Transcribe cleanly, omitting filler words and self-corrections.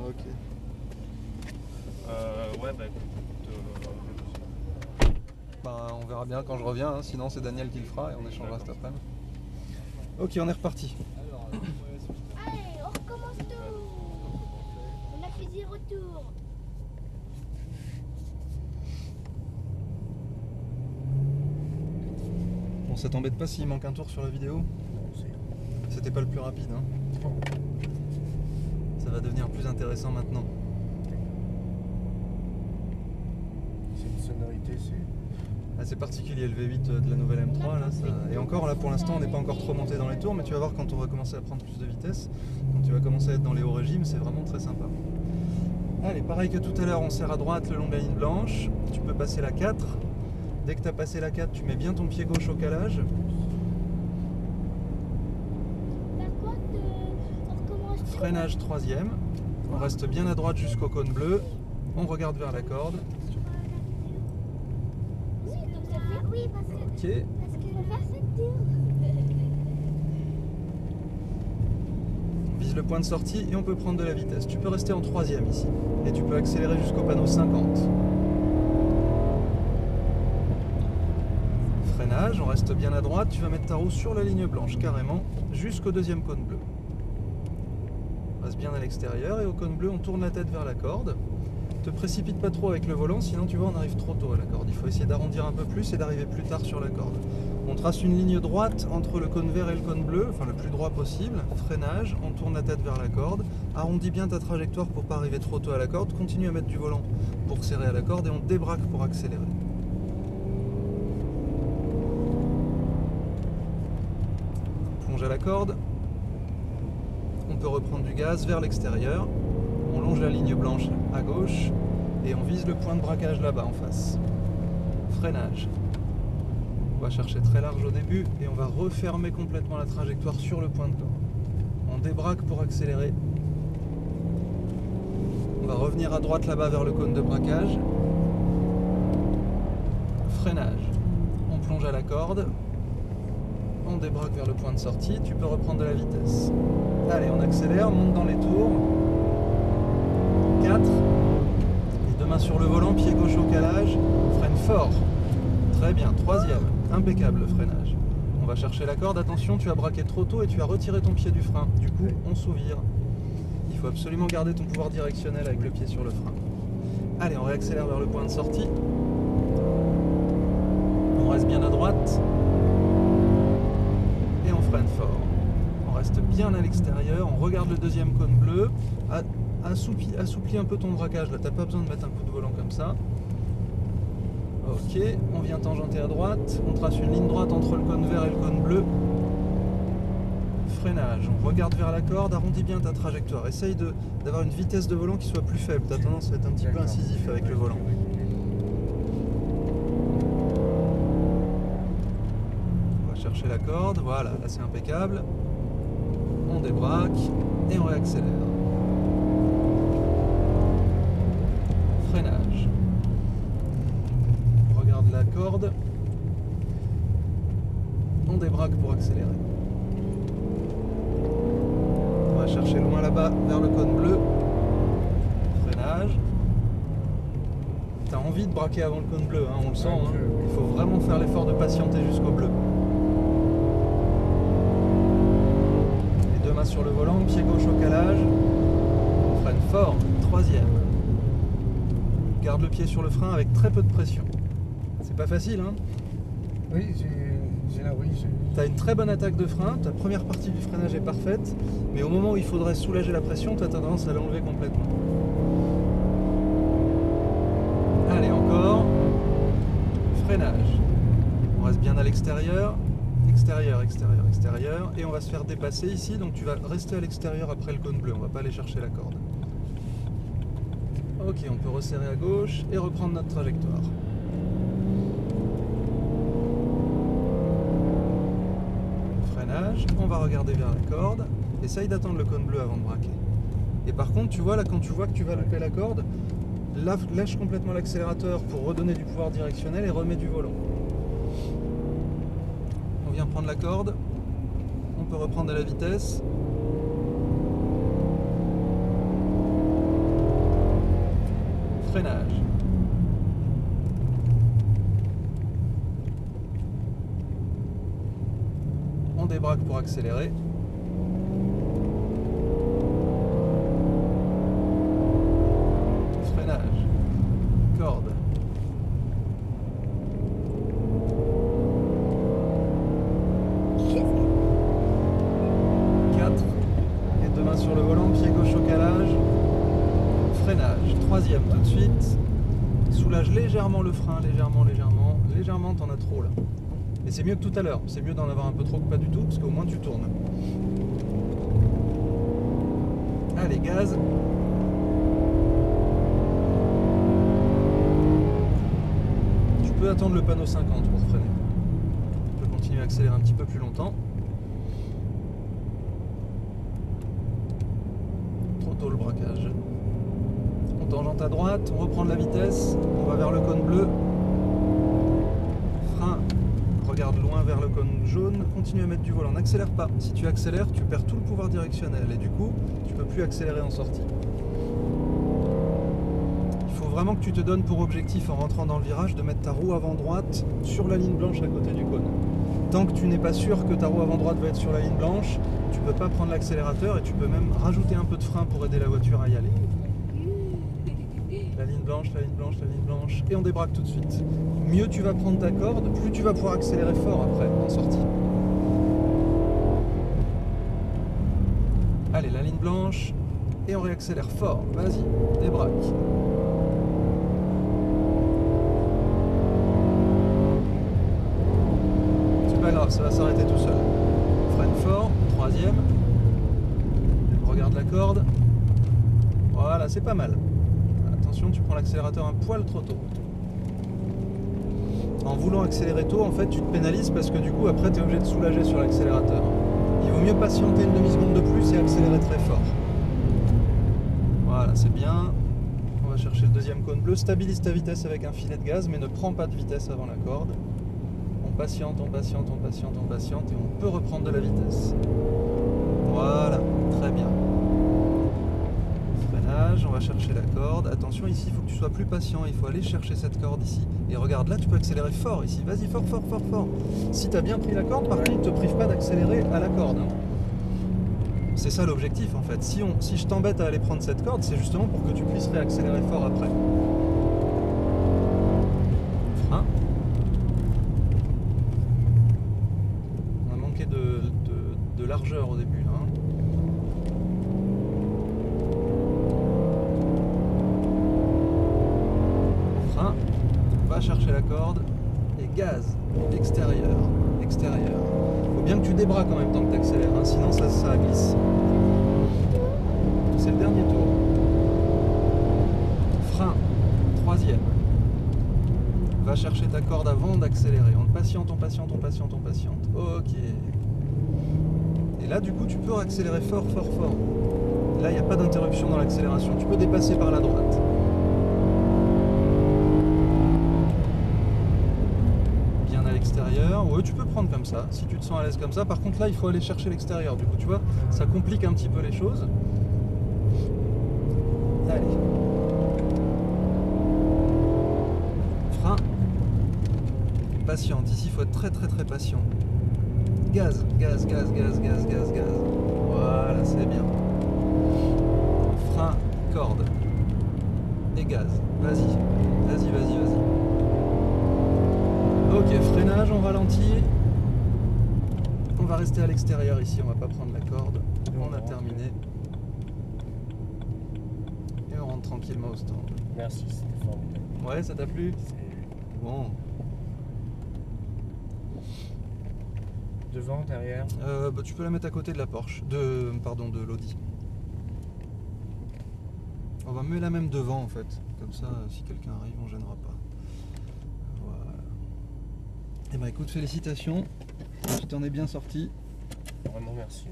Ok. Ouais, bah écoute. Bah, on verra bien quand je reviens, hein. Sinon c'est Daniel qui le fera et on échangera cet après-midi. Ok, on est reparti. Allez, on recommence tout. On a fait 0 tour. Bon, ça t'embête pas s'il manque un tour sur la vidéo? C'était pas le plus rapide, hein. Ça va devenir plus intéressant maintenant. C'est une sonorité, C'est particulier le V8 de la nouvelle M3 là, ça... Et encore là pour l'instant on n'est pas encore trop monté dans les tours, mais tu vas voir quand on va commencer à prendre plus de vitesse, quand tu vas commencer à être dans les hauts régimes, c'est vraiment très sympa. Allez, pareil que tout à l'heure, on serre à droite le long de la ligne blanche, tu peux passer la 4. Dès que tu as passé la 4, tu mets bien ton pied gauche au calage. Par contre, on recommence tout. Freinage 3e, on reste bien à droite jusqu'au cône bleu, on regarde vers la corde. Oui, comme ça fait. Oui, parce que. Ok. Parce que le faire cette tour. On vise le point de sortie et on peut prendre de la vitesse. Tu peux rester en 3e ici. Et tu peux accélérer jusqu'au panneau 50. Freinage, on reste bien à droite. Tu vas mettre ta roue sur la ligne blanche, carrément, jusqu'au deuxième cône bleu. On reste bien à l'extérieur et au cône bleu, on tourne la tête vers la corde. Te précipite pas trop avec le volant, sinon tu vois, on arrive trop tôt à la corde. Il faut essayer d'arrondir un peu plus et d'arriver plus tard sur la corde. On trace une ligne droite entre le cône vert et le cône bleu, enfin le plus droit possible. Freinage, on tourne la tête vers la corde. Arrondis bien ta trajectoire pour pas arriver trop tôt à la corde. Continue à mettre du volant pour serrer à la corde et on débraque pour accélérer. Plonge à la corde. On peut reprendre du gaz vers l'extérieur. On longe la ligne blanche à gauche et on vise le point de braquage là-bas en face. Freinage. On va chercher très large au début et on va refermer complètement la trajectoire sur le point de corde. On débraque pour accélérer. On va revenir à droite là-bas vers le cône de braquage. Freinage. On plonge à la corde. On débraque vers le point de sortie. Tu peux reprendre de la vitesse. Allez, on accélère, on monte dans les tours. 4. Et deux mains sur le volant, pied gauche au calage. Freine fort. Très bien. 3e. Impeccable le freinage. On va chercher la corde. Attention, tu as braqué trop tôt et tu as retiré ton pied du frein. Du coup, on s'ouvre. Il faut absolument garder ton pouvoir directionnel avec le pied sur le frein. Allez, on réaccélère vers le point de sortie. On reste bien à droite. Et on freine fort. On reste bien à l'extérieur. On regarde le deuxième cône bleu. Assouplis un peu ton braquage. Là, t'as pas besoin de mettre un coup de volant comme ça. Ok, on vient tangenter à droite. On trace une ligne droite entre le cône vert et le cône bleu. Freinage, on regarde vers la corde, arrondis bien ta trajectoire. Essaye d'avoir une vitesse de volant qui soit plus faible. Tu as tendance à être un petit peu incisif avec le volant. On va chercher la corde, voilà, là c'est impeccable. On débraque et on réaccélère. Freinage. On regarde la corde. On débraque pour accélérer. On va chercher loin là-bas vers le cône bleu. Freinage. T'as envie de braquer avant le cône bleu, hein, on le sent. Hein. Il faut vraiment faire l'effort de patienter jusqu'au bleu. Les deux mains sur le volant, pied gauche au calage. On freine fort. 3e. Garde le pied sur le frein avec très peu de pression. C'est pas facile, hein? Oui, T'as une très bonne attaque de frein, ta première partie du freinage est parfaite, mais au moment où il faudrait soulager la pression, tu as tendance à l'enlever complètement. Allez, encore. Freinage. On reste bien à l'extérieur. Extérieur, extérieur, extérieur. Et on va se faire dépasser ici, donc tu vas rester à l'extérieur après le cône bleu, on va pas aller chercher la corde. Ok, on peut resserrer à gauche et reprendre notre trajectoire. On va regarder vers la corde, essaye d'attendre le cône bleu avant de braquer. Et par contre, tu vois là, quand tu vois que tu vas louper la corde, lâche complètement l'accélérateur pour redonner du pouvoir directionnel et remets du volant. On vient prendre la corde, on peut reprendre à la vitesse. débraque pour accélérer. Freinage, corde. Et deux mains sur le volant, pied gauche au calage. Freinage, troisième tout de suite. Soulage légèrement le frein, légèrement, t'en as trop là. Mais c'est mieux que tout à l'heure, c'est mieux d'en avoir un peu trop que pas du tout, parce qu'au moins tu tournes. Allez, gaz. Tu peux attendre le panneau 50 pour freiner. Tu peux continuer à accélérer un petit peu plus longtemps. Trop tôt le braquage. On tangente à droite, on reprend de la vitesse, on va vers le cône bleu. Frein, regarde loin vers le cône jaune, continue à mettre du volant, n'accélère pas. Si tu accélères, tu perds tout le pouvoir directionnel et du coup, tu peux plus accélérer en sortie. Il faut vraiment que tu te donnes pour objectif en rentrant dans le virage de mettre ta roue avant droite sur la ligne blanche à côté du cône. Tant que tu n'es pas sûr que ta roue avant droite va être sur la ligne blanche, tu peux pas prendre l'accélérateur et tu peux même rajouter un peu de frein pour aider la voiture à y aller. La ligne blanche, la ligne blanche, la ligne blanche, et on débraque tout de suite. Mieux tu vas prendre ta corde, plus tu vas pouvoir accélérer fort après, en sortie. Allez, la ligne blanche, et on réaccélère fort. Vas-y, débraque. C'est pas grave, ça va s'arrêter tout seul. Freine fort, troisième. Regarde la corde. Voilà, c'est pas mal. Attention, tu prends l'accélérateur un poil trop tôt. En voulant accélérer tôt, en fait, tu te pénalises parce que du coup, après, tu es obligé de soulager sur l'accélérateur. Il vaut mieux patienter une demi-seconde de plus et accélérer très fort. Voilà, c'est bien. On va chercher le deuxième cône bleu. Stabilise ta vitesse avec un filet de gaz, mais ne prends pas de vitesse avant la corde. On patiente, on patiente, on patiente, on patiente, et on peut reprendre de la vitesse. Voilà, très bien. Freinage, on va chercher la corde. Attention, ici, il faut que tu sois plus patient. Il faut aller chercher cette corde ici. Et regarde, là, tu peux accélérer fort ici. Vas-y, fort, fort, fort, fort. Si tu as bien pris la corde, par contre, ne te prive pas d'accélérer à la corde. C'est ça l'objectif, en fait. Si je t'embête à aller prendre cette corde, c'est justement pour que tu puisses réaccélérer fort après. Frein. On a manqué de largeur au début, là. Va chercher la corde et gaz, extérieur, extérieur. Faut bien que tu débraques en même temps que tu accélères, hein, sinon ça glisse. C'est le dernier tour. Frein, troisième. Va chercher ta corde avant d'accélérer. On patiente, on patiente, on patiente, on patiente. Ok. Et là, du coup, tu peux accélérer fort, fort, fort. Là, il n'y a pas d'interruption dans l'accélération. Tu peux dépasser par la droite. Extérieur, ouais, tu peux prendre comme ça, si tu te sens à l'aise comme ça. Par contre là il faut aller chercher l'extérieur, du coup tu vois, ça complique un petit peu les choses. Allez. Frein. Patiente, ici il faut être très très très patient. Gaz, gaz, gaz, gaz, gaz, gaz, gaz. Voilà, c'est bien. Frein, corde. Et gaz. Vas-y, vas-y, vas-y, vas-y. Ok, freinage, on ralentit. On va rester à l'extérieur ici, on va pas prendre la corde. On a terminé. Et on rentre tranquillement au stand. Merci, c'était formidable. Ouais, ça t'a plu? Bon. Devant, derrière? Bah, tu peux la mettre à côté de la Porsche. Pardon, de l'Audi. On va mettre la même devant en fait. Comme ça, si quelqu'un arrive, on gênera pas. Eh ben écoute, félicitations, tu t'en es bien sorti. Vraiment merci.